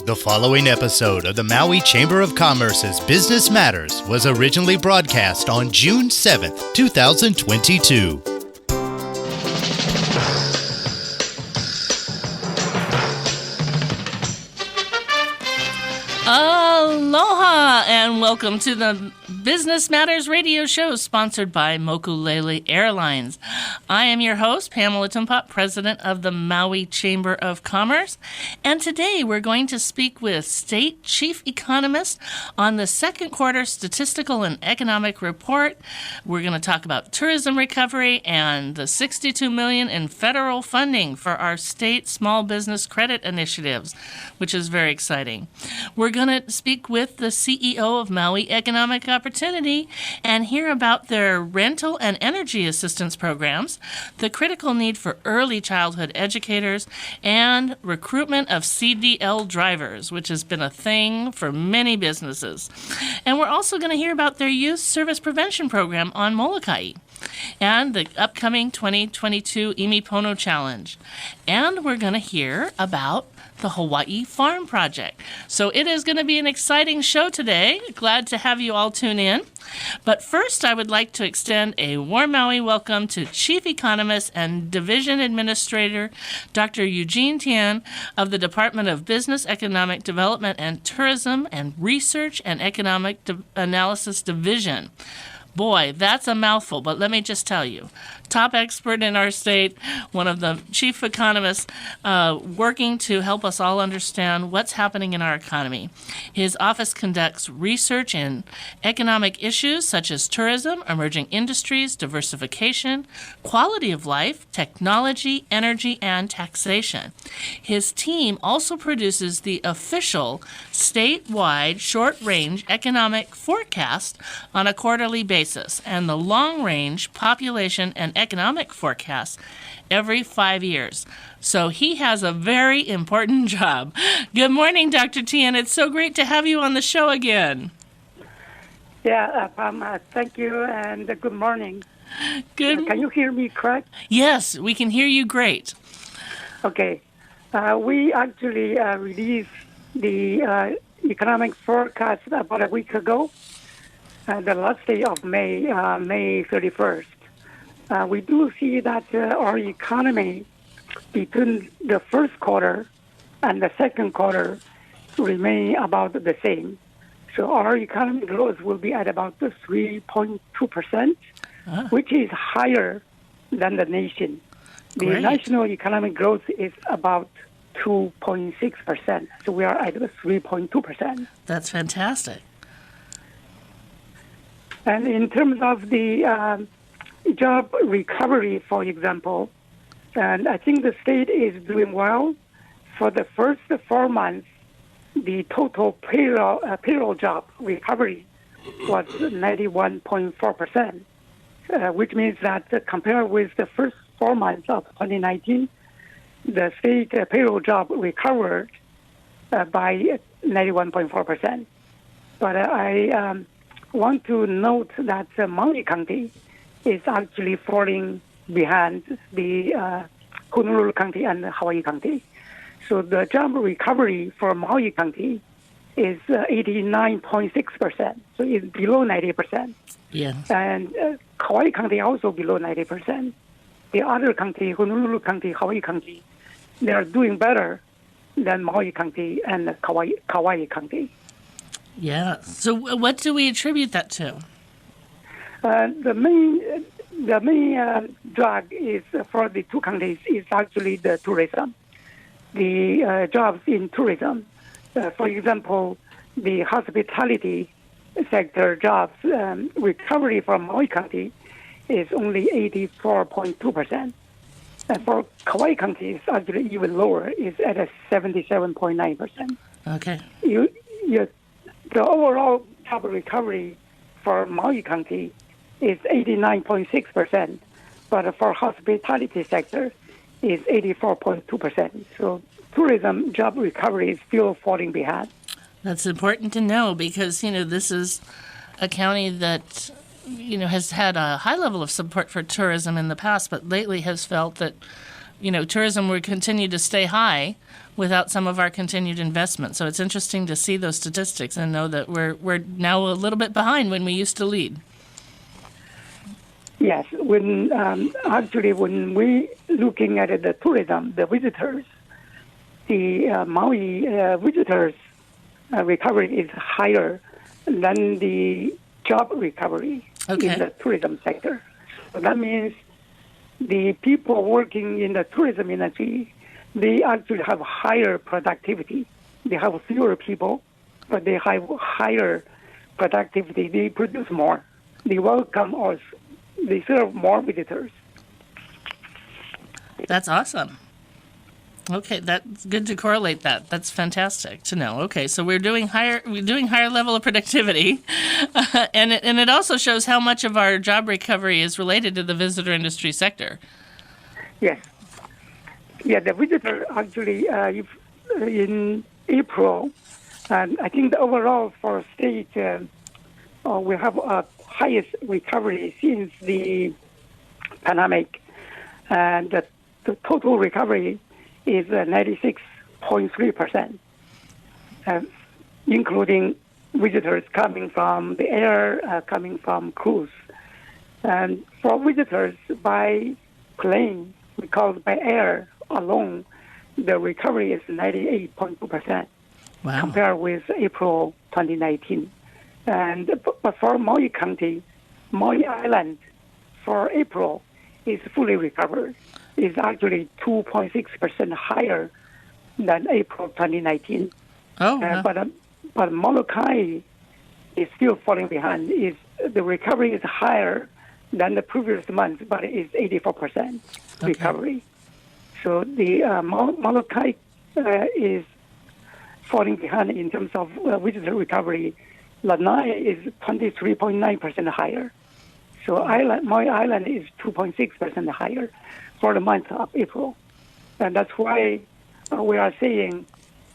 The following episode of the Maui Chamber of Commerce's Business Matters was originally broadcast on June 7th, 2022. Aloha and welcome to the Business Matters radio show sponsored by Mokulele Airlines. I am your host, Pamela Tumpot, president of the Maui Chamber of Commerce. And today we're going to speak with State Chief Economist on the second quarter statistical and economic report. We're going to talk about tourism recovery and the $62 million in federal funding for our state small business credit initiatives, which is very exciting. We're going to speak with the CEO of Maui Economic Opportunity and hear about their rental and energy assistance programs, the critical need for early childhood educators, and recruitment of CDL drivers, which has been a thing for many businesses. And we're also going to hear about their youth service prevention program on Molokai and the upcoming 2022 Imipono Challenge. And we're going to hear about the Hawaii Farm Project. So it is going to be an exciting show today. Glad to have you all tune in. But first, I would like to extend a warm Maui welcome to Chief Economist and Division Administrator Dr. Eugene Tian of the Department of Business, Economic Development and Tourism and Research and Economic Analysis Division. Boy, that's a mouthful, but let me just tell you, top expert in our state, one of the chief economists working to help us all understand what's happening in our economy. His office conducts research in economic issues such as tourism, emerging industries, diversification, quality of life, technology, energy, and taxation. His team also produces the official statewide short-range economic forecast on a quarterly basis and the long-range population and economic forecast every 5 years. So he has a very important job. Good morning, Dr. Tian. It's so great to have you on the show again. Yeah, thank you, and good morning. Good. Can you hear me correct? Yes, we can hear you great. Okay. We actually released the economic forecast about a week ago, the last day of May 31st. We do see that our economy between the first quarter and the second quarter remain about the same. So our economic growth will be at about 3.2%, which is higher than the nation. The Great. national economic growth is about 2.6%. So we are at 3.2%. That's fantastic. And in terms of the job recovery, for example, and I think the state is doing well. For the first 4 months, the total payroll job recovery was 91.4%, which means that compared with the first 4 months of 2019, the state payroll job recovered by 91.4%. But I want to note that Maui County is actually falling behind the Honolulu County and Hawaii County. So the job recovery for Maui County is 89.6%, so it's below 90%. Yeah. And Hawaii County also below 90%. The other county, Honolulu County, Hawaii County, they are doing better than Maui County and Kauai County. Yeah. So what do we attribute that to? The main drag is for the two counties is actually the tourism, the jobs in tourism. For example, the hospitality sector jobs recovery from Maui County is only 84.2%. And for Kauai County, it's actually even lower. It's at a 77.9%. Okay. The overall job recovery for Maui County is 89.6%, but for hospitality sector is 84.2%. So tourism job recovery is still falling behind. That's important to know because, this is a county that, has had a high level of support for tourism in the past, but lately has felt that tourism would continue to stay high without some of our continued investment. So it's interesting to see those statistics and know that we're now a little bit behind when we used to lead. Yes, when we looking at the tourism, the visitors, the Maui visitors recovery is higher than the job recovery in the tourism sector. So that means the people working in the tourism industry, they actually have higher productivity. They have fewer people, but they have higher productivity. They produce more. They welcome us. They serve more visitors. That's awesome. Okay, that's good to correlate that. That's fantastic to know. Okay, so we're doing higher level of productivity, and it also shows how much of our job recovery is related to the visitor industry sector. Yes. Yeah, the visitor actually, in April, and I think the overall for state, we have a highest recovery since the pandemic, and the total recovery is 96.3%, including visitors coming from the air, coming from cruise. And for visitors by plane, because by air alone, the recovery is 98.2%. Wow. Compared with April 2019. But for Maui County, Maui Island, for April, is fully recovered. It's actually 2.6% higher than April 2019. Oh, wow. But Molokai is still falling behind. The recovery is higher than the previous month, but it's 84% recovery. So the Molokai is falling behind in terms of visitor recovery. Lanai is 23.9% higher. So Maui Island is 2.6% higher for the month of April. And that's why we are saying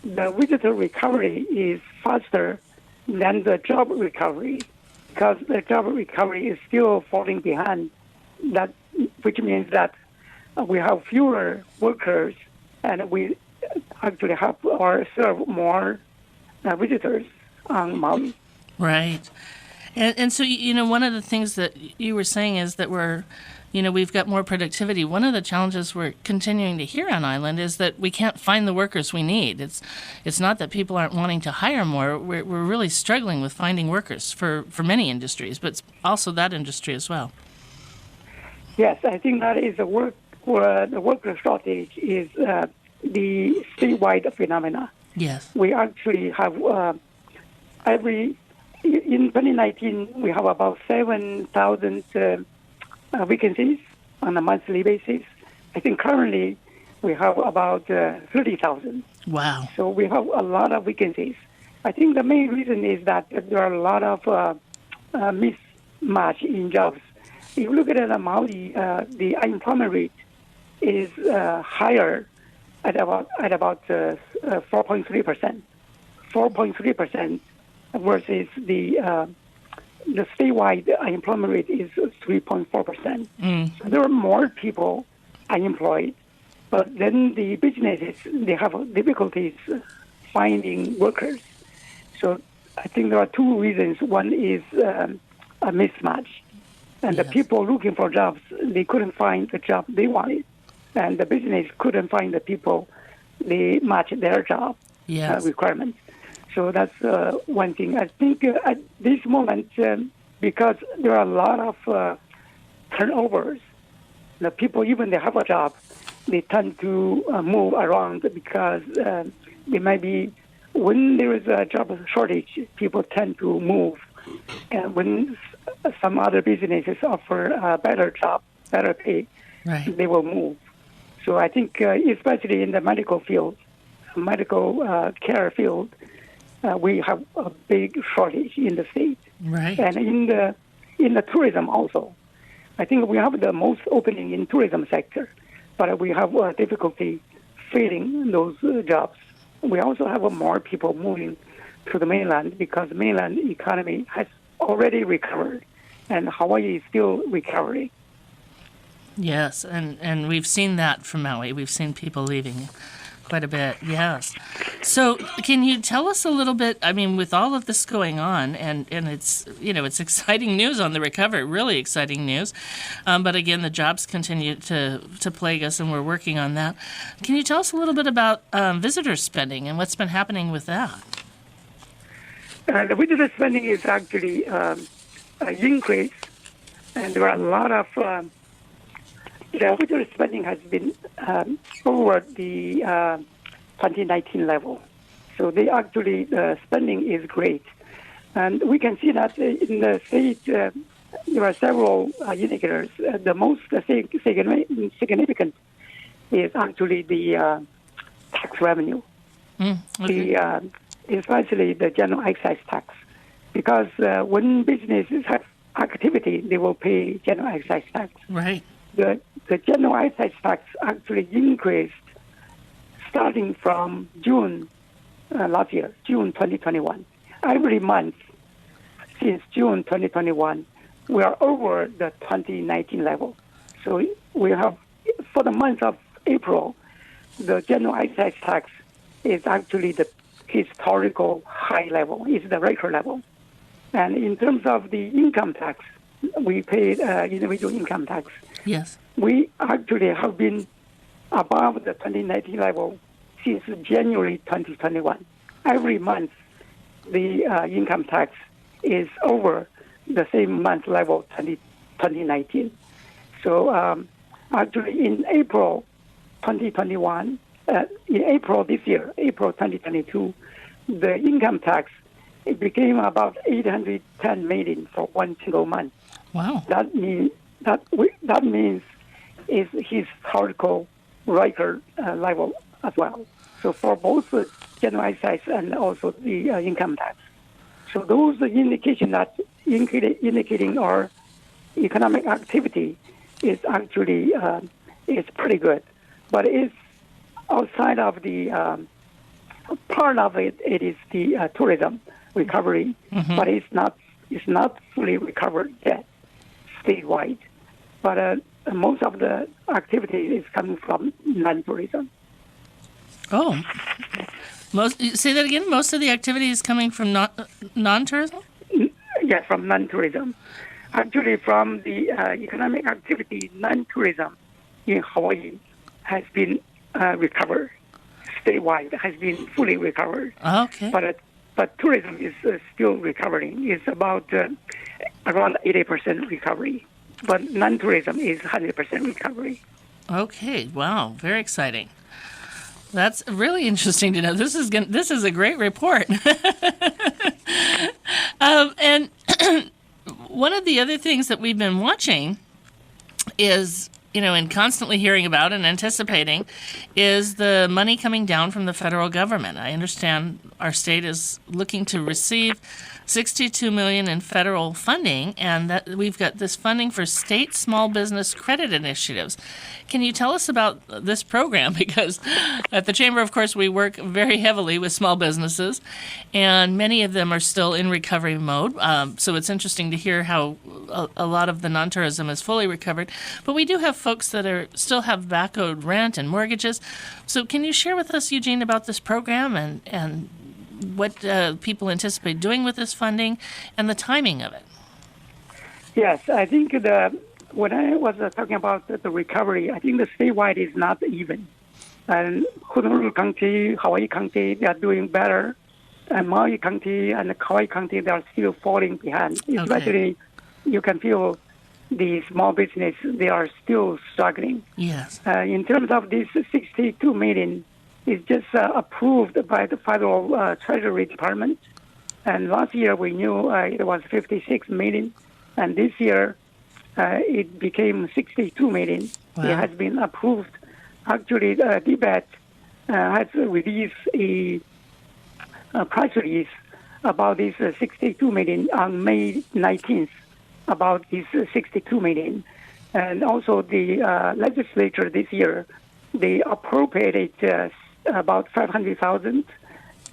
the visitor recovery is faster than the job recovery, because the job recovery is still falling behind, which means that we have fewer workers and we actually have or serve more visitors on Maui. Right. And so, one of the things that you were saying is that we've got more productivity. One of the challenges we're continuing to hear on island is that we can't find the workers we need. It's not that people aren't wanting to hire more. We're really struggling with finding workers for many industries, but it's also that industry as well. Yes, I think that is the worker shortage is the statewide phenomena. Yes. We actually have in 2019, we have about 7,000 vacancies on a monthly basis. I think currently we have about 30,000. Wow. So we have a lot of vacancies. I think the main reason is that there are a lot of mismatch in jobs. If you look at the Maui, the unemployment rate is higher at about 4.3%. 4.3% versus the statewide unemployment rate is 3.4%. So there are more people unemployed, but then the businesses, they have difficulties finding workers. So I think there are two reasons. One is a mismatch. And the people looking for jobs, they couldn't find the job they wanted. And the business couldn't find the people they match their job requirements. So that's one thing. I think at this moment, because there are a lot of turnovers, the people, even they have a job, they tend to move around because they might be, when there is a job shortage, people tend to move. And when some other businesses offer a better job, better pay, they will move. So I think especially in the medical field, medical care field, we have a big shortage in the state. Right. And in the tourism also. I think we have the most opening in tourism sector, but we have difficulty filling those jobs. We also have more people moving to the mainland because the mainland economy has already recovered, and Hawaii is still recovering. Yes, and we've seen that from Maui. We've seen people leaving quite a bit, yes. So can you tell us a little bit, I mean, with all of this going on, and it's, it's exciting news on the recovery, really exciting news, but again, the jobs continue to plague us, and we're working on that. Can you tell us a little bit about visitor spending and what's been happening with that? The visitor spending is actually an increase, and there are a lot of the visitor spending has been over the 2019 level. So the spending is great. And we can see that in the state, there are several indicators. The most significant is actually the tax revenue, okay. Especially the general excise tax. Because when businesses have activity, they will pay general excise tax. Right. The general excise tax actually increased starting from June last year, June 2021. Every month since June 2021, we are over the 2019 level. So we have, for the month of April, the general excise tax is actually the historical high level, is the record level. And in terms of the income tax, we paid individual income tax. Yes. We actually have been above the 2019 level since January 2021. Every month, the income tax is over the same month level 2019. So actually in April 2021, in April this year, April 2022, the income tax, it became about 810 million for one single month. Wow. That means is historical record level as well. So for both the general excise and also the income tax. So those indicating our economic activity is actually is pretty good, but it's outside of the part of it. It is the tourism recovery, but it's not fully recovered yet statewide. But most of the activity is coming from non-tourism. Oh, say that again. Most of the activity is coming from non-tourism? Yes, from non-tourism. Actually, from the economic activity, non-tourism in Hawaii has been recovered. Statewide has been fully recovered. Okay. But tourism is still recovering. It's about around 80% recovery. But non-tourism is 100% recovery. Okay. Wow. Very exciting. That's really interesting to know. This is a great report. And one of the other things that we've been watching is, and constantly hearing about and anticipating, is the money coming down from the federal government. I understand our state is looking to receive $62 million in federal funding, and that we've got this funding for state small business credit initiatives. Can you tell us about this program? Because at the Chamber, of course, we work very heavily with small businesses, and many of them are still in recovery mode. So it's interesting to hear how a lot of the non-tourism is fully recovered. But we do have folks that still have back-owed rent and mortgages. So can you share with us, Eugene, about this program and what people anticipate doing with this funding and the timing of it? Yes, I think when I was talking about the recovery, I think the statewide is not even. And Honolulu County, Hawaii County, they are doing better. And Maui County and Kauai County, they are still falling behind. Okay. Especially, you can feel the small business, they are still struggling. Yes. In terms of this $62 million, it's just approved by the Federal Treasury Department. And last year we knew it was $56 million. And this year it became $62 million. Wow. It has been approved. Actually, DBEDT has released a press release about this $62 million on May 19th, about this $62 million. And also the legislature this year, they appropriated about $500,000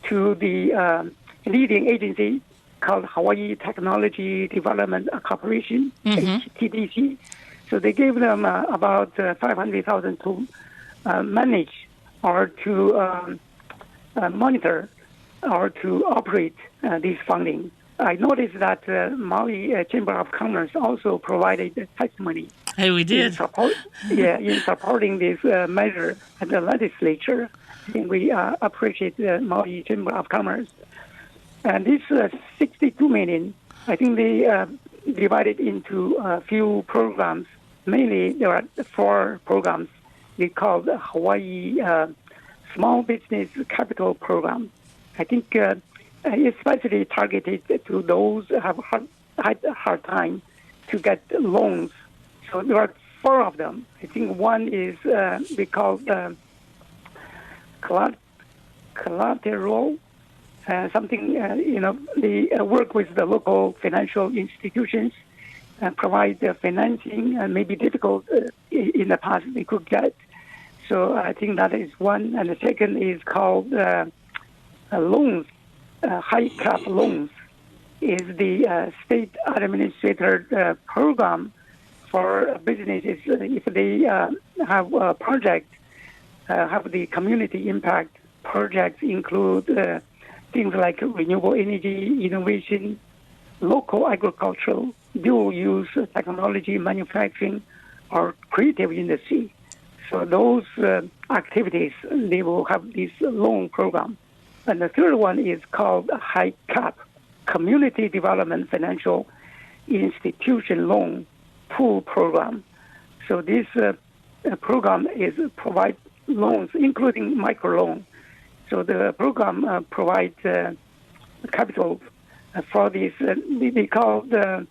to the leading agency called Hawaii Technology Development Corporation, HTDC. So they gave them about 500,000 to manage or to monitor or to operate this funding. I noticed that Maui Chamber of Commerce also provided testimony. Hey, we did. In supporting this measure at the legislature. And we appreciate the Maui Chamber of Commerce. And this 62 million, I think they divided into a few programs. Mainly, there are 4 programs. They called the Hawaii Small Business Capital Program. I think especially targeted to those who have had a hard time to get loans. So there are 4 of them. I think one is they call collateral, something, they work with the local financial institutions and provide the financing, and maybe difficult in the past they could get. So I think that is one. And the second is called loans, high cap loans, is the state administrator program for businesses if they have a project, have the community impact projects include things like renewable energy, innovation, local agricultural, dual-use technology, manufacturing, or creative industry. So those activities, they will have this loan program. And the third one is called High Cap, Community Development Financial Institution Loan Pool Program. So this program is provide loans, including microloan. So the program provides capital for this. They call the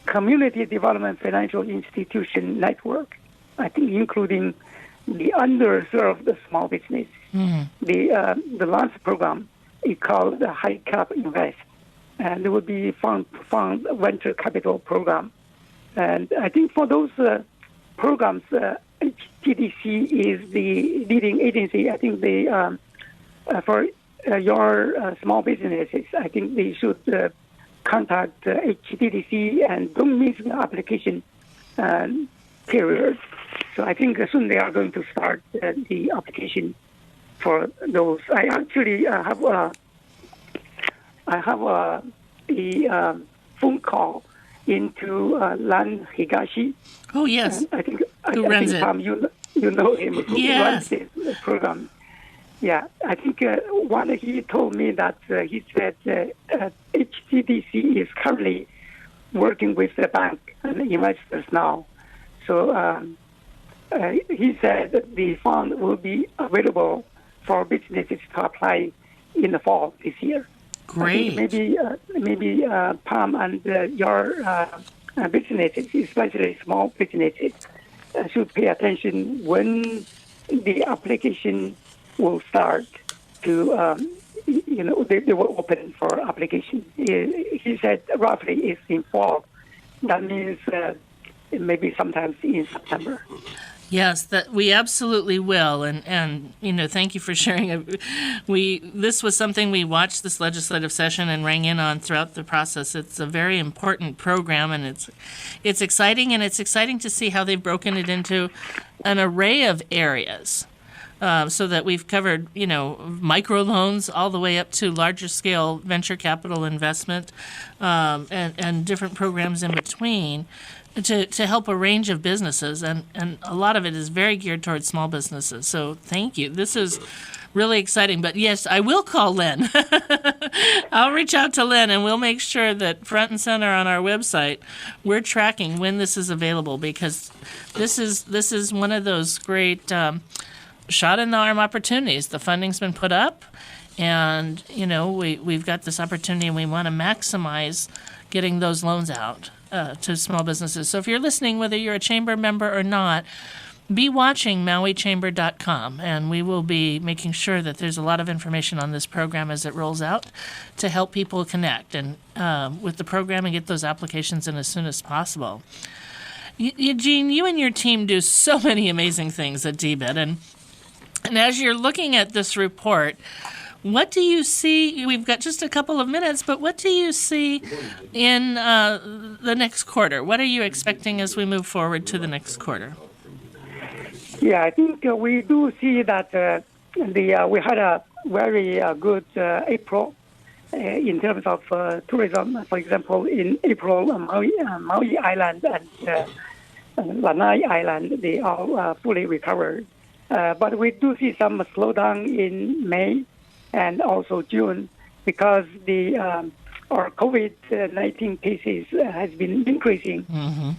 Community Development Financial Institution Network. I think including the underserved small business. Mm-hmm. The last program is called the High Cap Invest, and it would be fund venture capital program. And I think for those programs, HTDC is the leading agency. I think they for your small businesses, I think they should contact HTDC and don't miss the application period. So I think soon they are going to start the application for those. I actually have a phone call into Lan Higashi. Oh yes, I think who runs it? Tom, you know him. Who runs this program? Yeah, I think what he told me that he said HTDC is currently working with the bank and investors now. So he said that the fund will be available for businesses to apply in the fall this year. Great. Maybe Pam and your businesses, especially small businesses, should pay attention when the application will start to, they will open for application. He said roughly it's in fall. That means maybe sometimes in September. Yes, that we absolutely will, and thank you for sharing it. This was something we watched this legislative session and rang in on throughout the process. It's a very important program, and it's exciting, and it's exciting to see how they've broken it into an array of areas, so that we've covered microloans all the way up to larger scale venture capital investment, and different programs in between. To help a range of businesses, and a lot of it is very geared towards small businesses. So thank you. This is really exciting. But yes, I will call Lynn. I'll reach out to Lynn, and we'll make sure that front and center on our website, we're tracking when this is available, because this is one of those great shot in the arm opportunities. The funding's been put up, and we've got this opportunity, and we want to maximize getting those loans out to small businesses. So if you're listening, whether you're a chamber member or not, be watching MauiChamber.com, and we will be making sure that there's a lot of information on this program as it rolls out to help people connect and with the program and get those applications in as soon as possible. Eugene, you and your team do so many amazing things at DBEDT, and as you're looking at this report, What do you see? We've got just a couple of minutes, but what do you see in the next quarter? What are you expecting as we move forward to the next quarter? Yeah, I think we do see that we had a very good April in terms of tourism. For example, in April, Maui Island and Lanai Island, they all fully recovered. But we do see some slowdown in May and also June because our COVID-19 cases has been increasing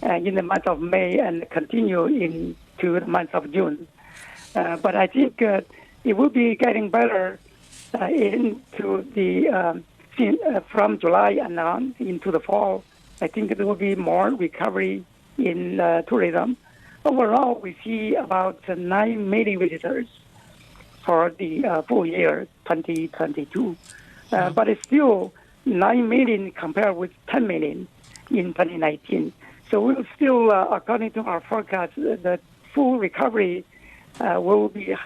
in the month of May and continue into the month of June. But I think it will be getting better into from July and on into the fall. I think there will be more recovery in tourism. Overall, we see about 9 million visitors for the full year 2022. But it's still 9 million compared with 10 million in 2019. So we'll still, according to our forecast, the full recovery won't be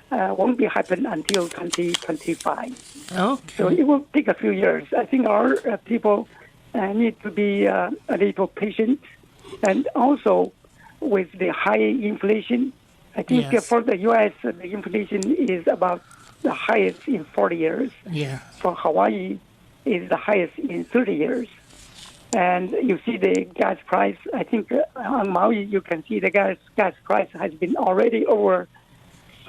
happen until 2025. Okay. So it will take a few years. I think our people need to be a little patient, and also with the high inflation, I think for the U.S. the inflation is about the highest in 40 years. Yeah. For Hawaii, is the highest in 30 years. And you see the gas price. I think on Maui you can see the gas price has been already over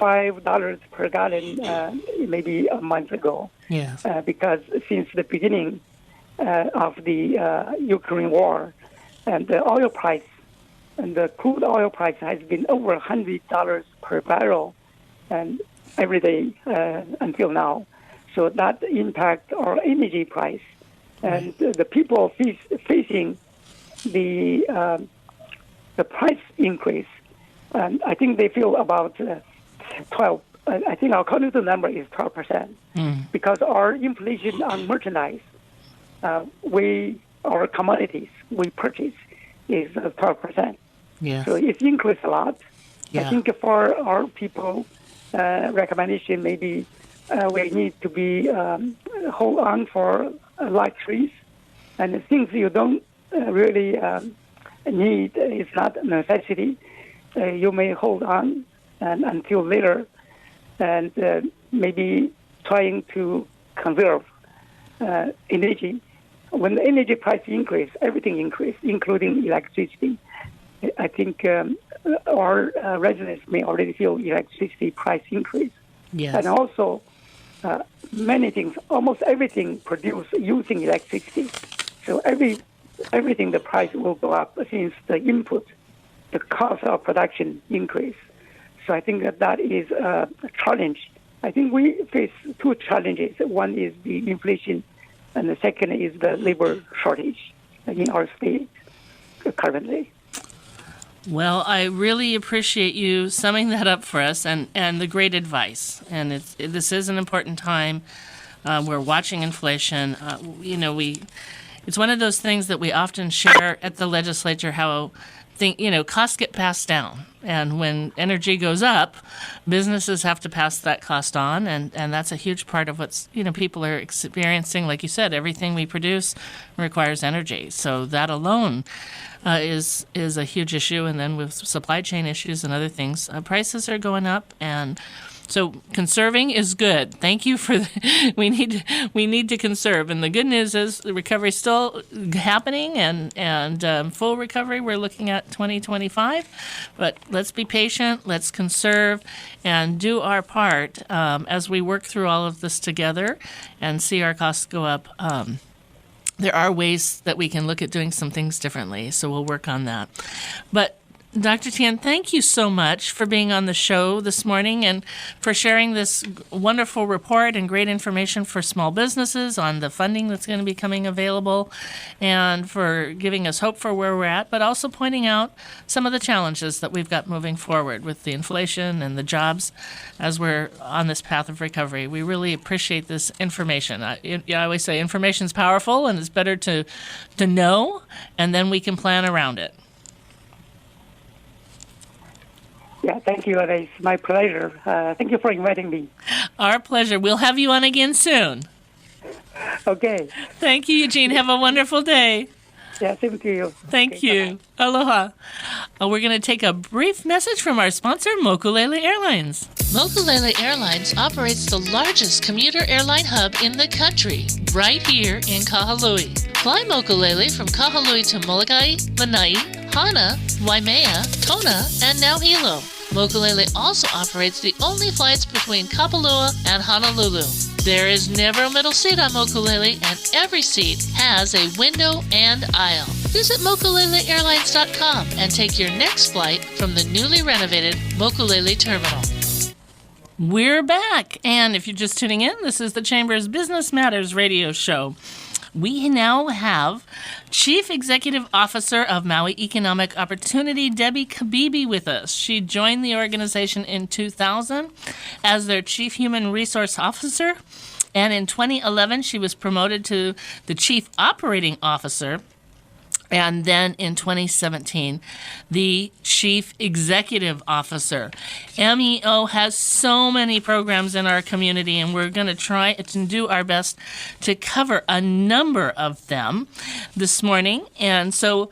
$5 per gallon maybe a month ago. Yes. Because since the beginning of the Ukraine war, and the oil price and the crude oil price has been over $100 per barrel, and every day until now. So that impact our energy price, and the people facing the price increase, and I think they feel about 12. I think our cognitive number is 12%, because our inflation on merchandise, our commodities we purchase is 12%. Yeah. So it's increased a lot. Yeah. I think for our people, recommendation maybe we need to be hold on for luxuries, and things you don't really need is not a necessity. You may hold on and until later, and maybe trying to conserve energy. When the energy price increase, everything increase, including electricity. I think our residents may already feel electricity price increase. Yes. And also, many things, almost everything produced using electricity. So everything, the price will go up since the input, the cost of production increase. So I think that is a challenge. I think we face two challenges. One is the inflation, and the second is the labor shortage in our state currently. Well, I really appreciate you summing that up for us, and the great advice. And this is an important time. We're watching inflation. It's one of those things that we often share at the legislature, how costs get passed down. And when energy goes up, businesses have to pass that cost on, and that's a huge part of what's people are experiencing. Like you said, everything we produce requires energy, so that alone is a huge issue. And then with supply chain issues and other things, prices are going up, and so conserving is good. Thank you for we need to conserve. And the good news is the recovery is still happening, and full recovery we're looking at 2025. But let's be patient. Let's conserve and do our part as we work through all of this together and see our costs go up. There are ways that we can look at doing some things differently, so we'll work on that. But Dr. Tian, thank you so much for being on the show this morning and for sharing this wonderful report and great information for small businesses on the funding that's going to be coming available, and for giving us hope for where we're at, but also pointing out some of the challenges that we've got moving forward with the inflation and the jobs as we're on this path of recovery. We really appreciate this information. I always say information is powerful, and it's better to know, and then we can plan around it. Yeah, thank you. It's my pleasure. Thank you for inviting me. Our pleasure. We'll have you on again soon. Okay. Thank you, Eugene. Have a wonderful day. Yeah, same to you. Thank you. Bye-bye. Aloha. We're going to take a brief message from our sponsor, Mokulele Airlines. Mokulele Airlines operates the largest commuter airline hub in the country, right here in Kahului. Fly Mokulele from Kahului to Molokai, Lanai, Hana, Waimea, Kona, and now Hilo. Mokulele also operates the only flights between Kapalua and Honolulu. There is never a middle seat on Mokulele, and every seat has a window and aisle. Visit mokuleleairlines.com and take your next flight from the newly renovated Mokulele Terminal. We're back, and if you're just tuning in, this is the Chamber's Business Matters radio show. We now have Chief Executive Officer of Maui Economic Opportunity, Debbie Cabebe, with us. She joined the organization in 2000 as their Chief Human Resource Officer, and in 2011 she was promoted to the Chief Operating Officer, and then in 2017, the Chief Executive Officer. MEO has so many programs in our community, and we're going to try to do our best to cover a number of them this morning. And so,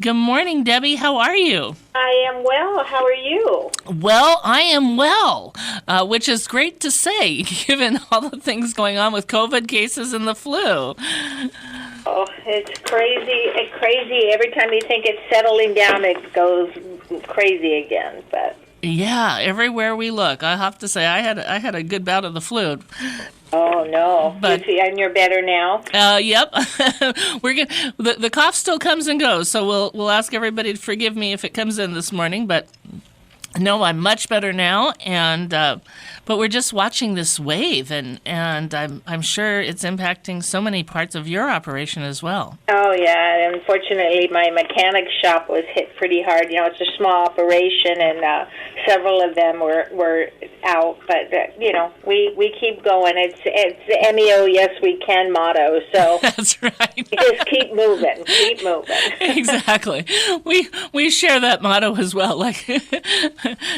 good morning, Debbie. How are you? I am well. How are you? Well, I am well, which is great to say, given all the things going on with COVID cases and the flu. Oh, it's crazy. Every time you think it's settling down, it goes crazy again. But yeah, everywhere we look, I have to say, I had a good bout of the flu. Oh no! But, and you're better now. Yep. We're good. The cough still comes and goes, so we'll ask everybody to forgive me if it comes in this morning. But no, I'm much better now, and but we're just watching this wave, and I'm sure it's impacting so many parts of your operation as well. Oh yeah, unfortunately, my mechanic shop was hit pretty hard. You know, it's a small operation, and several of them were out. But you know, we keep going. It's the MEO Yes We Can motto. So that's right. Just keep moving. Exactly. We share that motto as well. Like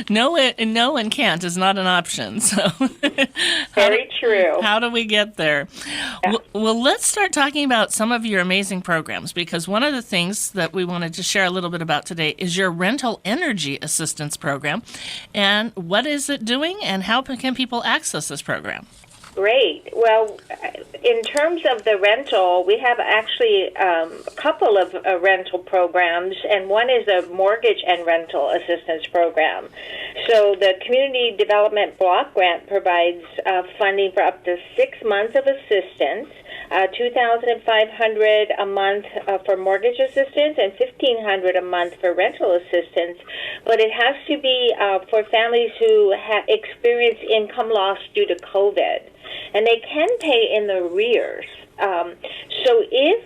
no and can't is not an option. So very true. How do we get there? Yeah. Well, let's start talking about some of your amazing programs, because one of the things that we wanted to share a little bit about today is your rental energy assistance program. And what is it doing, and how can people access this program? Great. Well, in terms of the rental, we have actually a couple of rental programs, and one is a mortgage and rental assistance program. So the Community Development Block Grant provides funding for up to 6 months of assistance, $2,500 a month for mortgage assistance and $1,500 a month for rental assistance. But it has to be for families who have experienced income loss due to COVID. And they can pay in the arrears. So if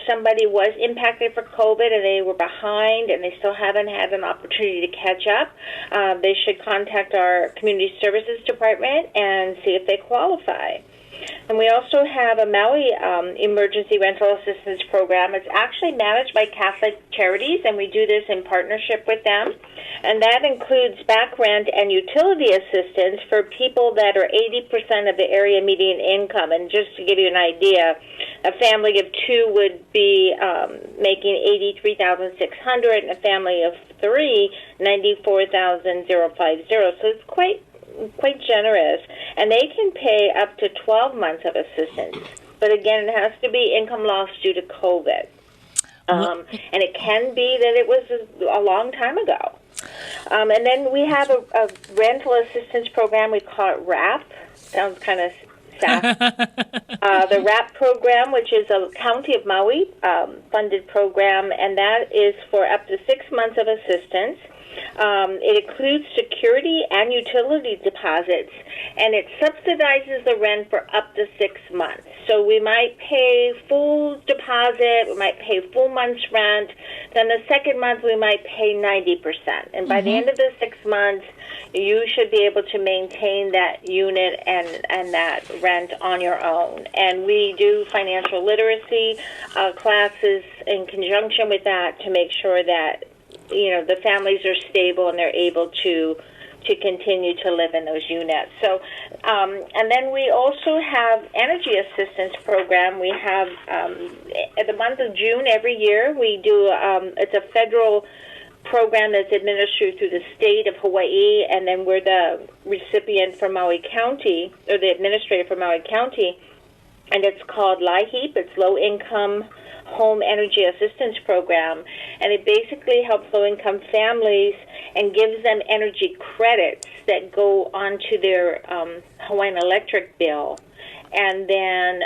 somebody was impacted for COVID and they were behind and they still haven't had an opportunity to catch up, they should contact our Community Services Department and see if they qualify. And we also have a Maui emergency rental assistance program. It's actually managed by Catholic Charities, and we do this in partnership with them. And that includes back rent and utility assistance for people that are 80% of the area median income. And just to give you an idea, a family of two would be making $83,600, and a family of three, $94,050. So it's quite generous, and they can pay up to 12 months of assistance. But again, it has to be income loss due to COVID. And it can be that it was a long time ago. And then we have a rental assistance program. We call it RAP. Sounds kind of sassy. The RAP program, which is a County of Maui funded program, and that is for up to 6 months of assistance. It includes security and utility deposits, and it subsidizes the rent for up to 6 months. So we might pay full deposit, we might pay full month's rent, then the second month we might pay 90%. And by the end of the 6 months, you should be able to maintain that unit and that rent on your own. And we do financial literacy classes in conjunction with that to make sure that the families are stable and they're able to continue to live in those units. So, and then we also have energy assistance program. We have at the month of June every year we do. It's a federal program that's administered through the state of Hawaii, and then we're the recipient for Maui County, or the administrator for Maui County, and it's called LIHEAP. It's Low Income Home Energy Assistance Program, and it basically helps low-income families and gives them energy credits that go onto their Hawaiian Electric bill, and then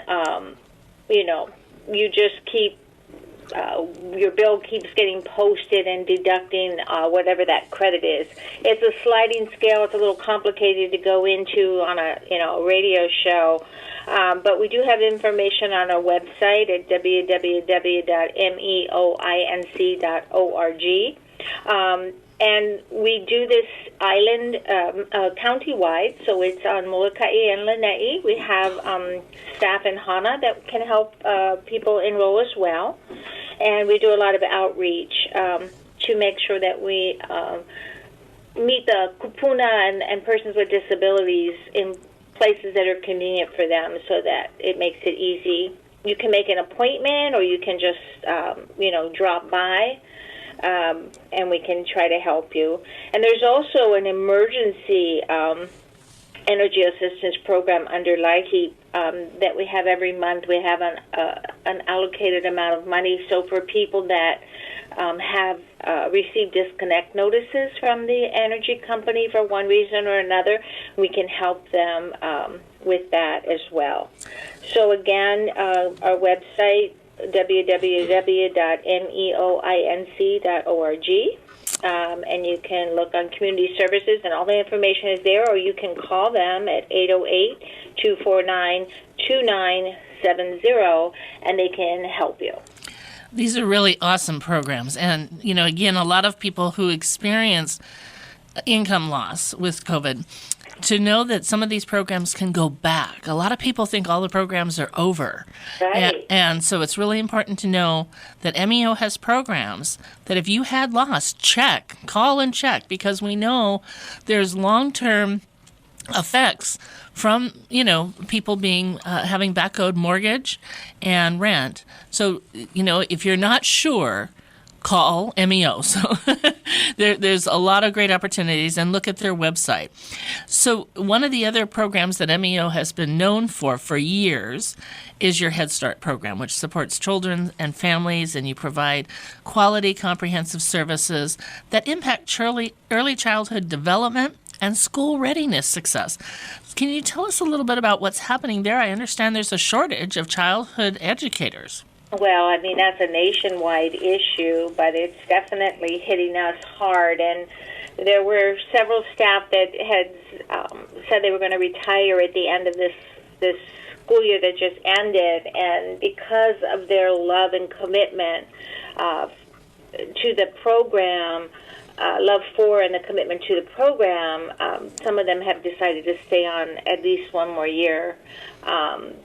you just keep your bill keeps getting posted and deducting whatever that credit is. It's a sliding scale. It's a little complicated to go into on a radio show. But we do have information on our website at www.meoinc.org. And we do this island county-wide, so it's on Molokai and Lanai. We have staff in Hana that can help people enroll as well. And we do a lot of outreach to make sure that we meet the kupuna and persons with disabilities in places that are convenient for them so that it makes it easy. You can make an appointment or you can just, drop by. And we can try to help you. And there's also an emergency energy assistance program under LIHEAP that we have every month. We have an allocated amount of money. So for people that have received disconnect notices from the energy company for one reason or another, we can help them with that as well. So again, our website, www.meoinc.org, and you can look on community services, and all the information is there, or you can call them at 808-249-2970, and they can help you. These are really awesome programs. And, again, a lot of people who experience income loss with COVID, to know that some of these programs can go back. A lot of people think all the programs are over. Right. And so it's really important to know that MEO has programs that if you had loss, call and check, because we know there's long-term effects from, people being having back-owed mortgage and rent. So, if you're not sure, call MEO. So there's a lot of great opportunities, and look at their website. So one of the other programs that MEO has been known for years is your Head Start program, which supports children and families, and you provide quality, comprehensive services that impact early childhood development and school readiness success. Can you tell us a little bit about what's happening there? I understand there's a shortage of childhood educators. Well, that's a nationwide issue, but it's definitely hitting us hard. And there were several staff that had said they were going to retire at the end of this school year that just ended. And because of their love and commitment to the program, love for and the commitment to the program, some of them have decided to stay on at least one more year.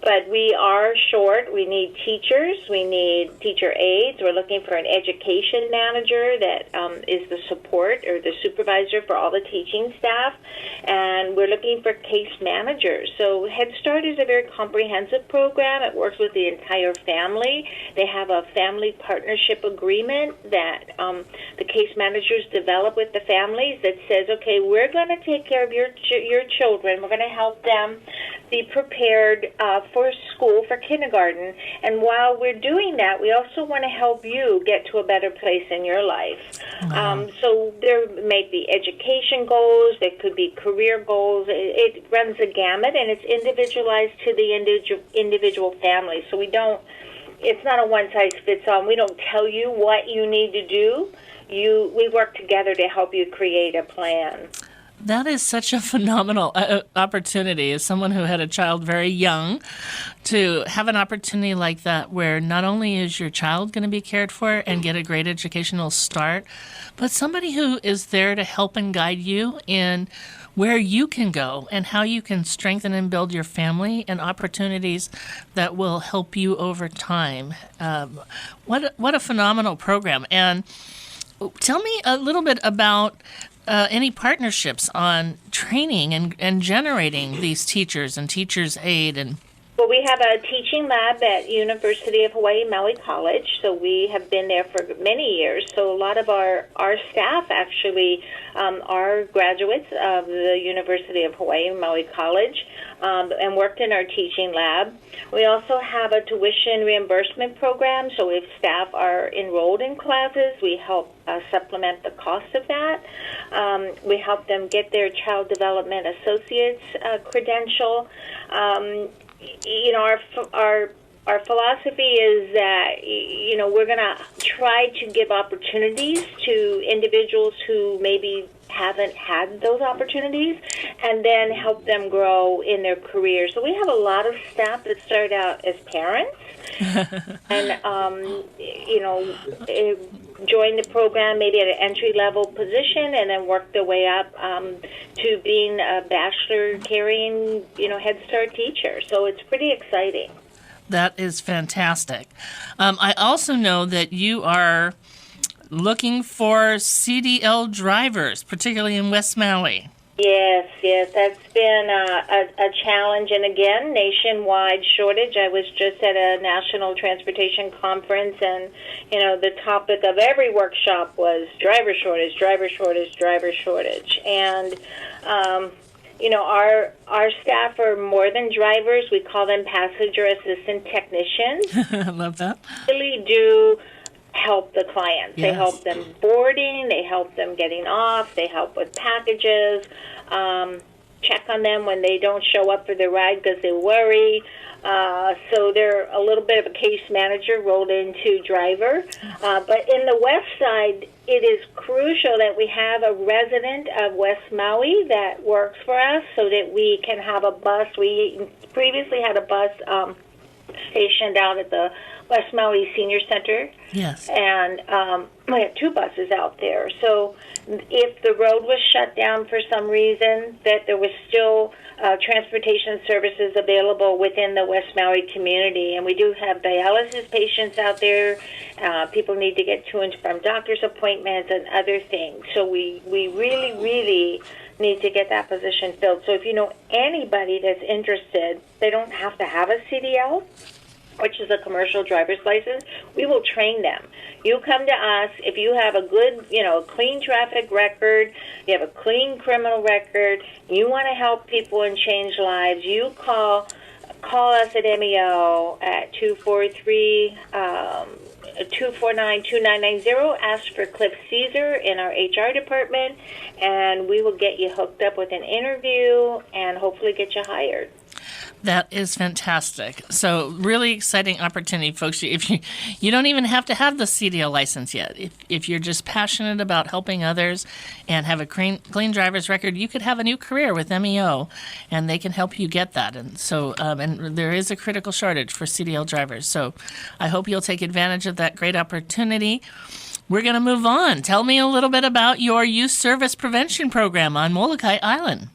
But we are short. We need teachers. We need teacher aides. We're looking for an education manager that is the support or the supervisor for all the teaching staff. And we're looking for case managers. So Head Start is a very comprehensive program. It works with the entire family. They have a family partnership agreement that the case managers develop with the families that says, okay, we're going to take care of your children. We're going to help them be prepared for school, for kindergarten. And while we're doing that, we also want to help you get to a better place in your life. Wow. So there may be education goals, there could be career goals. It runs a gamut, and it's individualized to the individual family. So it's not a one-size-fits-all. We don't tell you what you need to do. We work together to help you create a plan. That is such a phenomenal opportunity as someone who had a child very young, to have an opportunity like that where not only is your child going to be cared for and get a great educational start, but somebody who is there to help and guide you in where you can go and how you can strengthen and build your family, and opportunities that will help you over time. What a phenomenal program. And Tell me a little bit about any partnerships on training and generating these teachers and teachers' aid and. Well, we have a teaching lab at University of Hawaii Maui College, so we have been there for many years. So a lot of our staff actually are graduates of the University of Hawaii Maui College and worked in our teaching lab. We also have a tuition reimbursement program, so if staff are enrolled in classes, we help supplement the cost of that. We help them get their Child Development Associates credential. Our philosophy is that, we're going to try to give opportunities to individuals who maybe haven't had those opportunities and then help them grow in their career. So we have a lot of staff that start out as parents and, join the program maybe at an entry-level position and then work their way up to being a bachelor-carrying, Head Start teacher. So it's pretty exciting. That is fantastic. I also know that you are looking for CDL drivers, particularly in West Maui. Yes, that's been a challenge, and again, nationwide shortage. I was just at a national transportation conference, and the topic of every workshop was driver shortage, and our staff are more than drivers. We call them passenger assistant technicians. I love that. Really do help the clients. Yes. They help them boarding, they help them getting off, they help with packages, check on them when they don't show up for their ride because they worry. So they're a little bit of a case manager rolled into driver. But in the West Side, it is crucial that we have a resident of West Maui that works for us so that we can have a bus. We previously had a bus stationed out at the West Maui Senior Center. Yes. And we had 2 buses out there. So if the road was shut down for some reason, that there was still transportation services available within the West Maui community. And we do have dialysis patients out there. People need to get to and from doctor's appointments and other things. So we really, really need to get that position filled. So if you know anybody that's interested, they don't have to have a CDL, which is a commercial driver's license. We will train them. You come to us if you have a good, clean traffic record, you have a clean criminal record, you want to help people and change lives, you call us at MEO at 249-2990. Ask for Cliff Caesar in our HR department, and we will get you hooked up with an interview and hopefully get you hired. That is fantastic. So really exciting opportunity, folks. If you don't even have to have the CDL license yet. If you're just passionate about helping others and have a clean driver's record, you could have a new career with MEO, and they can help you get that. And so, and there is a critical shortage for CDL drivers. So I hope you'll take advantage of that great opportunity. We're going to move on. Tell me a little bit about your youth service prevention program on Molokai Island.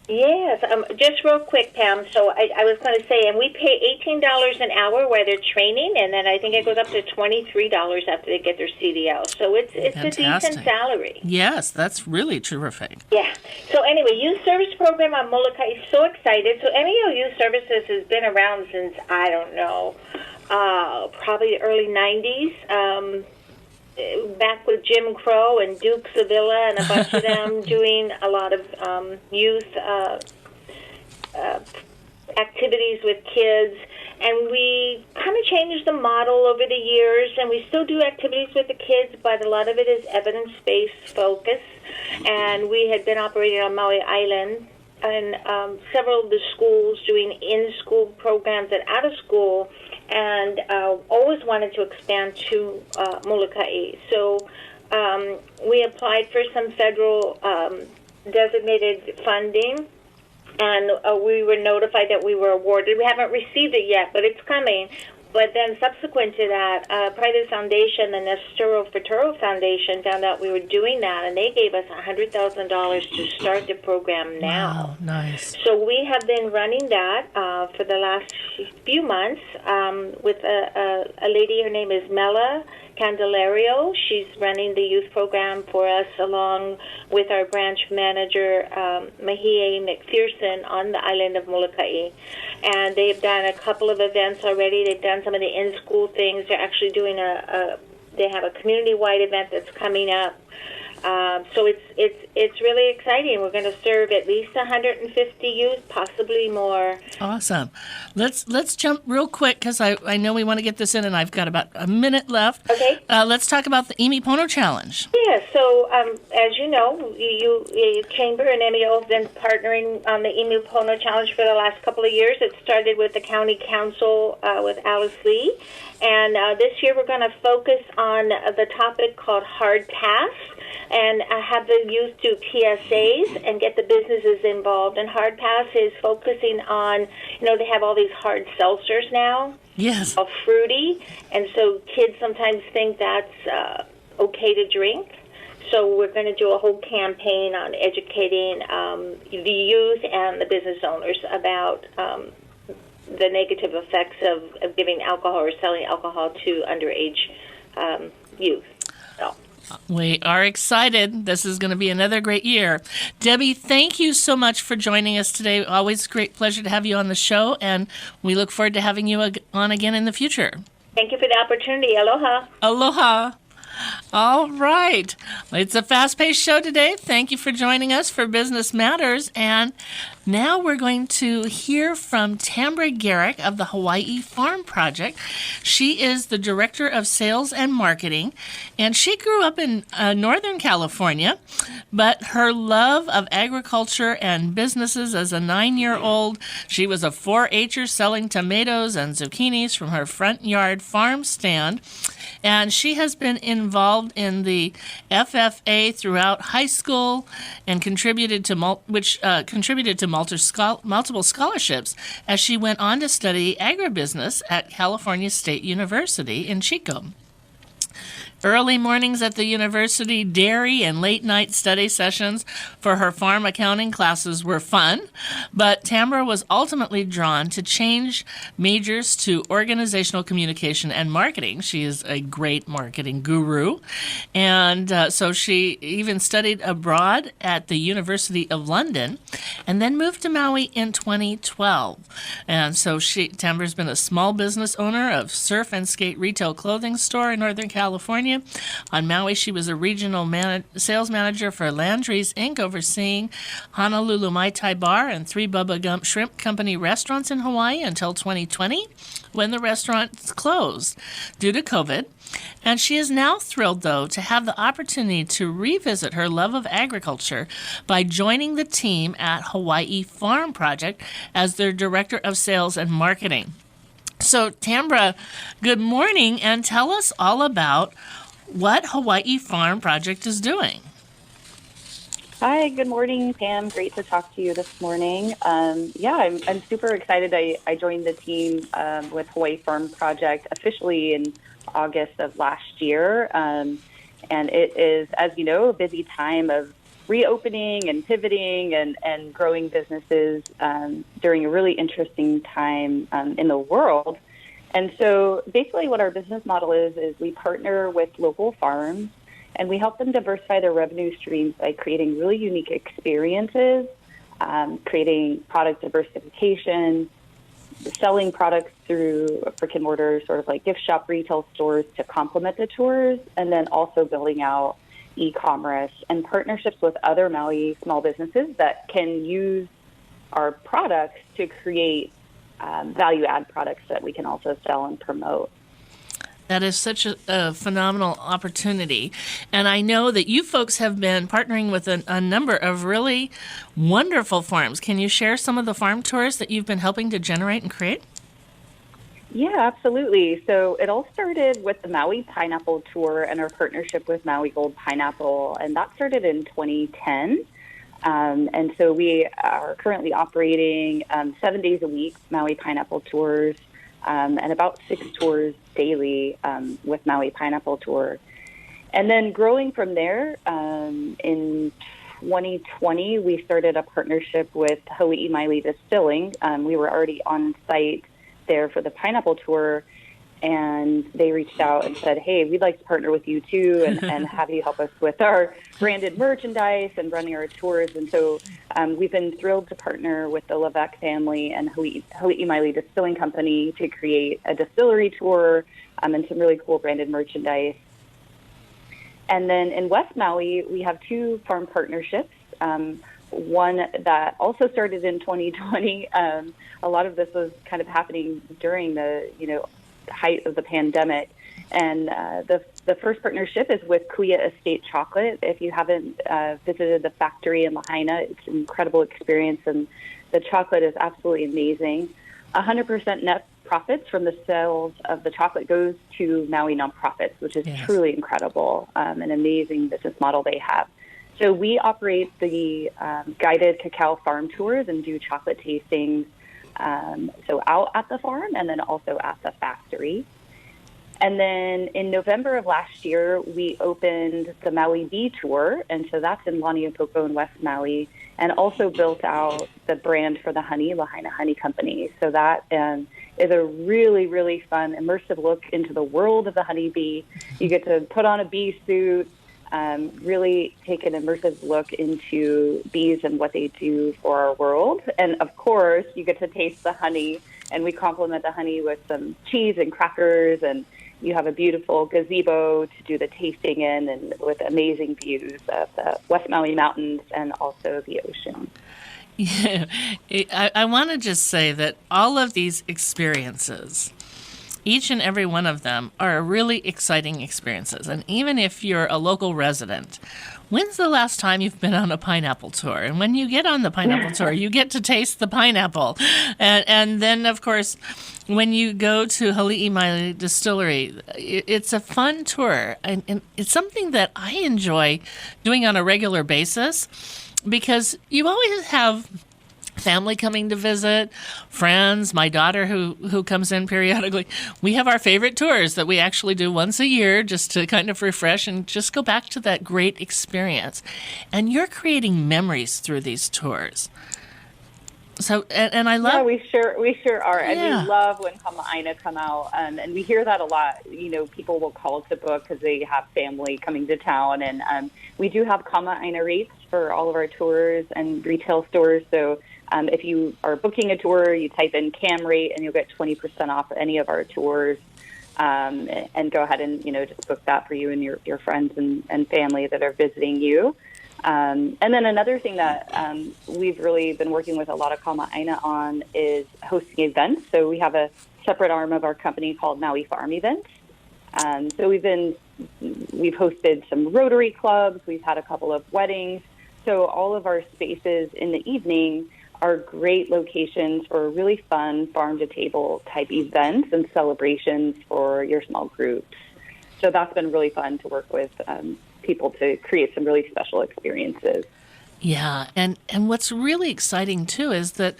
Yes, just real quick, Pam. So I was going to say, and we pay $18 an hour where they're training, and then I think it goes up to $23 after they get their CDL. So it's a decent salary. Yes, that's really terrific. Yeah. So anyway, youth service program on Molokai is so excited. So MEO Youth Services has been around since, I don't know, probably the early 90s. Back with Jim Crow and Duke Sevilla and a bunch of them doing a lot of youth activities with kids. And we kind of changed the model over the years, and we still do activities with the kids, but a lot of it is evidence-based focus. And we had been operating on Maui Island and several of the schools doing in-school programs and out-of-school, and always wanted to expand to Molokai. So we applied for some federal designated funding, and we were notified that we were awarded. We haven't received it yet, but it's coming. But then subsequent to that, a private foundation, the Nestor Futuro Foundation, found out we were doing that, and they gave us $100,000 to start the program now. Wow, nice. So we have been running that for the last few months with a lady. Her name is Mela Candelario. She's running the youth program for us along with our branch manager, Mahie McPherson, on the island of Molokai. And they've done a couple of events already. They've done some of the in-school things. They're actually doing they have a community-wide event that's coming up. So it's really exciting. We're going to serve at least 150 youth, possibly more. Awesome. Let's jump real quick because I know we want to get this in, and I've got about a minute left. Okay. Let's talk about the Imi Pono Challenge. Yeah. So as you know, you Chamber and MEO have been partnering on the Imi Pono Challenge for the last couple of years. It started with the County Council with Alice Lee, and this year we're going to focus on the topic called Hard Pass. And have the youth do PSAs and get the businesses involved. And Hard Pass is focusing on, they have all these hard seltzers now. Yes. All fruity. And so kids sometimes think that's okay to drink. So we're going to do a whole campaign on educating the youth and the business owners about the negative effects of giving alcohol or selling alcohol to underage youth. So. We are excited. This is going to be another great year. Debbie, thank you so much for joining us today. Always a great pleasure to have you on the show, and we look forward to having you on again in the future. Thank you for the opportunity. Aloha. Aloha. All right. It's a fast-paced show today. Thank you for joining us for Business Matters. And now we're going to hear from Tambara Garrick of the Hawaii Farm Project. She is the Director of Sales and Marketing, and she grew up in Northern California, but her love of agriculture and businesses as a 9-year-old, she was a 4-H'er selling tomatoes and zucchinis from her front yard farm stand. And she has been involved in the FFA throughout high school and contributed to multiple scholarships as she went on to study agribusiness at California State University in Chico. Early mornings at the university, dairy, and late-night study sessions for her farm accounting classes were fun, but Tamara was ultimately drawn to change majors to organizational communication and marketing. She is a great marketing guru, and so she even studied abroad at the University of London and then moved to Maui in 2012. And so Tamara's been a small business owner of surf and skate retail clothing store in Northern California. On Maui, she was a regional sales manager for Landry's Inc., overseeing Honolulu Mai Tai Bar and 3 Bubba Gump Shrimp Company restaurants in Hawaii until 2020, when the restaurants closed due to COVID. And she is now thrilled, though, to have the opportunity to revisit her love of agriculture by joining the team at Hawaii Farm Project as their Director of Sales and Marketing. So, Tambara, good morning, and tell us all about what Hawaii Farm Project is doing. Hi, good morning, Pam. Great to talk to you this morning. I'm super excited. I joined the team with Hawaii Farm Project officially in August of last year. And it is, as you know, a busy time of reopening and pivoting and growing businesses during a really interesting time in the world. And so basically what our business model is we partner with local farms and we help them diversify their revenue streams by creating really unique experiences, creating product diversification, selling products through brick and mortar, sort of like gift shop retail stores to complement the tours, and then also building out e-commerce and partnerships with other Maui small businesses that can use our products to create value-add products that we can also sell and promote. That is such a phenomenal opportunity. And I know that you folks have been partnering with a number of really wonderful farms. Can you share some of the farm tours that you've been helping to generate and create? Yeah, absolutely. So it all started with the Maui Pineapple Tour and our partnership with Maui Gold Pineapple, and that started in 2010. And so we are currently operating 7 days a week, Maui Pineapple Tours, and about 6 tours daily with Maui Pineapple Tour. And then growing from there, in 2020, we started a partnership with Hawaii Maile Distilling. We were already on site there for the Pineapple Tour, and they reached out and said, hey, we'd like to partner with you too and have you help us with our branded merchandise and running our tours. And so we've been thrilled to partner with the Levesque family and Hawaii Maile Distilling Company to create a distillery tour and some really cool branded merchandise. And then in West Maui, we have 2 farm partnerships. One that also started in 2020. A lot of this was kind of happening during the, height of the pandemic. And the first partnership is with Kuya Estate Chocolate. If you haven't visited the factory in Lahaina, it's an incredible experience, and the chocolate is absolutely amazing. 100% net profits from the sales of the chocolate goes to Maui nonprofits, which is truly incredible, an amazing business model they have. So we operate the guided cacao farm tours and do chocolate tastings, so out at the farm and then also at the factory. And then in November of last year, we opened the Maui Bee Tour, and so that's in Laniapoko in West Maui, and also built out the brand for the honey, Lahaina Honey Company. So that is a really, really fun, immersive look into the world of the honeybee. You get to put on a bee suit, really take an immersive look into bees and what they do for our world. And of course, you get to taste the honey, and we complement the honey with some cheese and crackers, and you have a beautiful gazebo to do the tasting in, and with amazing views of the West Maui Mountains and also the ocean. Yeah, I want to just say that all of these experiences, each and every one of them, are really exciting experiences. And even if you're a local resident, when's the last time you've been on a pineapple tour? And when you get on the pineapple tour, you get to taste the pineapple. And then, of course, when you go to Hawaii Maile Distillery, it's a fun tour. And it's something that I enjoy doing on a regular basis, because you always have family coming to visit, friends, my daughter who comes in periodically. We have our favorite tours that we actually do once a year just to kind of refresh and just go back to that great experience. And you're creating memories through these tours. So, and I love... Yeah, we sure are. And we love when kama'aina come out. And we hear that a lot. People will call to book because they have family coming to town. And we do have kama'aina rates for all of our tours and retail stores. So if you are booking a tour, you type in CAM rate and you'll get 20% off any of our tours. And go ahead and, just book that for you and your friends and family that are visiting you. And then another thing that we've really been working with a lot of kama'aina on is hosting events. So we have a separate arm of our company called Maui Farm Events. So we've hosted some Rotary clubs. We've had a couple of weddings. So all of our spaces in the evening are great locations for really fun farm-to-table type events and celebrations for your small groups. So that's been really fun to work with people to create some really special experiences. Yeah, and what's really exciting, too, is that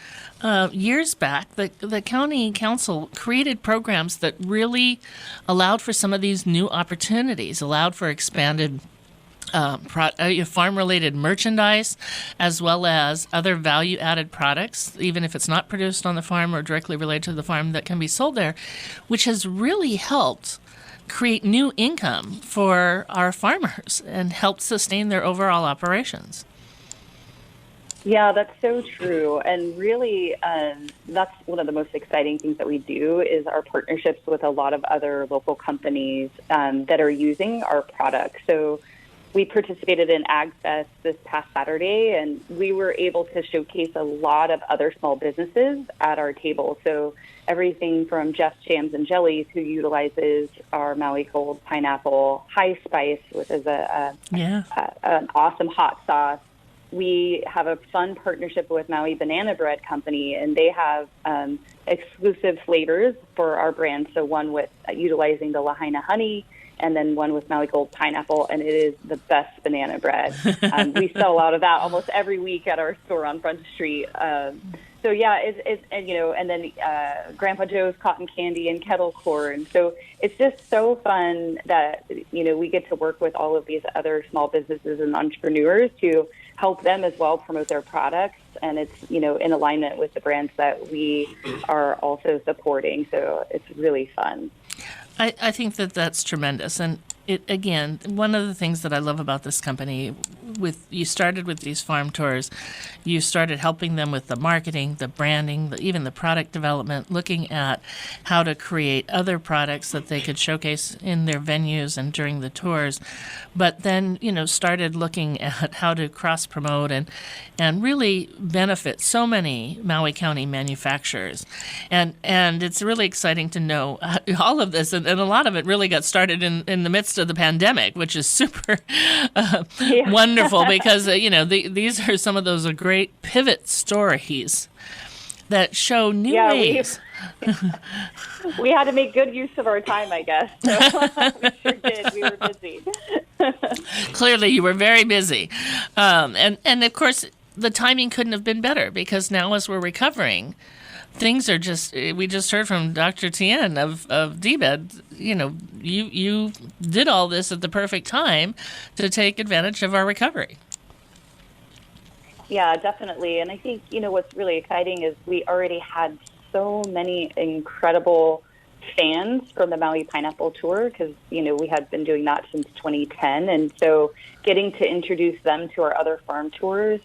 years back, the county council created programs that really allowed for some of these new opportunities, allowed for expanded farm-related merchandise, as well as other value-added products, even if it's not produced on the farm or directly related to the farm, that can be sold there, which has really helped create new income for our farmers and help sustain their overall operations. Yeah, that's so true. And really, that's one of the most exciting things that we do is our partnerships with a lot of other local companies that are using our products. So we participated in Ag Fest this past Saturday, and we were able to showcase a lot of other small businesses at our table. So everything from Jeff's Jams and Jellies, who utilizes our Maui Gold Pineapple High Spice, which is an awesome hot sauce. We have a fun partnership with Maui Banana Bread Company, and they have exclusive flavors for our brand. So one with utilizing the Lahaina honey, and then one with Maui Gold Pineapple, and it is the best banana bread. We sell out of that almost every week at our store on Front Street. So yeah, it's and and then Grandpa Joe's cotton candy and kettle corn. So it's just so fun that we get to work with all of these other small businesses and entrepreneurs to help them as well promote their products, and it's in alignment with the brands that we are also supporting. So it's really fun. I think that's tremendous. And it, again, one of the things that I love about this company, you started with these farm tours, you started helping them with the marketing, the branding, even the product development, looking at how to create other products that they could showcase in their venues and during the tours, but then, started looking at how to cross-promote and really benefit so many Maui County manufacturers. And it's really exciting to know all of this, and a lot of it really got started in the midst of the pandemic, which is super wonderful because these are some of those great pivot stories that show new ways. We had to make good use of our time, I guess. So we sure did. We were busy. Clearly, you were very busy, and of course, the timing couldn't have been better because now, as we're recovering, things are we just heard from Dr. Tian of DBEDT, you did all this at the perfect time to take advantage of our recovery. Yeah, definitely. And I think, what's really exciting is we already had so many incredible fans from the Maui Pineapple Tour because, we had been doing that since 2010. And so getting to introduce them to our other farm tours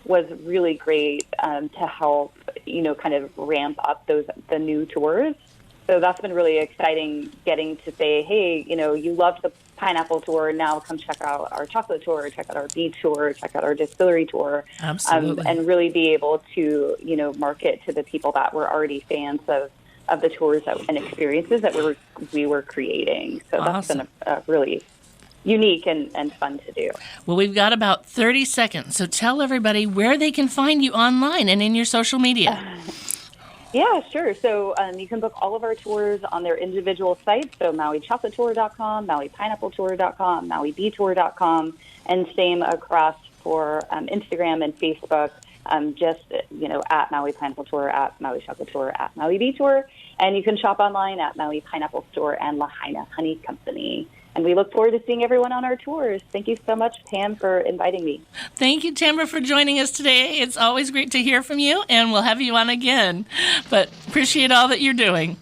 was really great to help, kind of ramp up the new tours. So that's been really exciting, getting to say, hey, you loved the Pineapple Tour, now come check out our chocolate tour, check out our beach tour, check out our distillery tour. Absolutely. And really be able to, market to the people that were already fans of the tours and experiences that we were creating. So that's been a really unique and fun to do. Well, we've got about 30 seconds, so tell everybody where they can find you online and in your social media. Yeah, sure. So you can book all of our tours on their individual sites, so MauiChocolateTour.com, MauiPineappleTour.com, MauiBeTour.com, and same across for Instagram and Facebook, at Maui Pineapple Tour, at Maui Chocolate Tour, at Maui Bee Tour, and you can shop online at Maui Pineapple Store and Lahaina Honey Company. And we look forward to seeing everyone on our tours. Thank you so much, Pam, for inviting me. Thank you, Tamara, for joining us today. It's always great to hear from you, and we'll have you on again. But appreciate all that you're doing.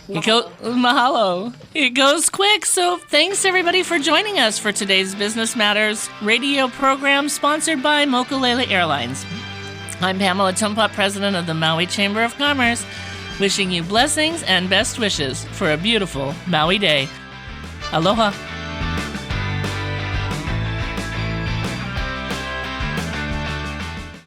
Mahalo. It goes quick, so thanks, everybody, for joining us for today's Business Matters radio program sponsored by Mokulele Airlines. I'm Pamela Tumpot, president of the Maui Chamber of Commerce, wishing you blessings and best wishes for a beautiful Maui day. Aloha.